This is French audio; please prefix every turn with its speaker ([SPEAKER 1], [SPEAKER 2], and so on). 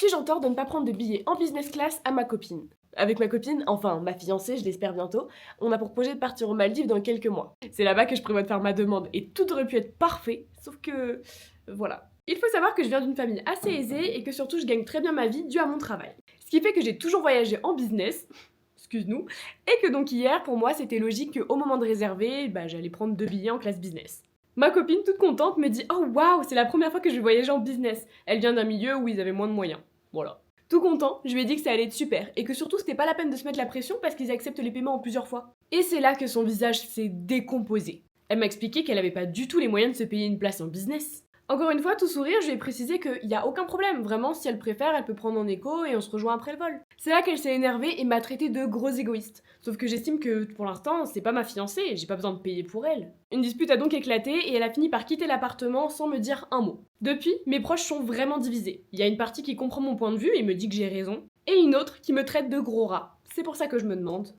[SPEAKER 1] suis-je en tort de ne pas prendre de billets en business class à ma copine? Avec ma copine, enfin ma fiancée, je l'espère bientôt, on a pour projet de partir aux Maldives dans quelques mois. C'est là-bas que je prévois de faire ma demande et tout aurait pu être parfait, sauf que... voilà. Il faut savoir que je viens d'une famille assez aisée et que surtout je gagne très bien ma vie dû à mon travail. Ce qui fait que j'ai toujours voyagé en business, excuse-nous, et que donc hier, pour moi, c'était logique qu'au moment de réserver, j'allais prendre 2 billets en classe business. Ma copine, toute contente, me dit « Oh waouh, c'est la première fois que je vais voyager en business !» Elle vient d'un milieu où ils avaient moins de moyens. Voilà. Tout content, je lui ai dit que ça allait être super et que surtout c'était pas la peine de se mettre la pression parce qu'ils acceptent les paiements en plusieurs fois. Et c'est là que son visage s'est décomposé. Elle m'a expliqué qu'elle avait pas du tout les moyens de se payer une place en business. Encore une fois, tout sourire, je lui ai précisé qu'il y a aucun problème, vraiment, si elle préfère, elle peut prendre en écho et on se rejoint après le vol. C'est là qu'elle s'est énervée et m'a traité de gros égoïste. Sauf que j'estime que, pour l'instant, c'est pas ma fiancée et j'ai pas besoin de payer pour elle. Une dispute a donc éclaté et elle a fini par quitter l'appartement sans me dire un mot. Depuis, mes proches sont vraiment divisés. Il y a une partie qui comprend mon point de vue et me dit que j'ai raison, et une autre qui me traite de gros rat. C'est pour ça que je me demande,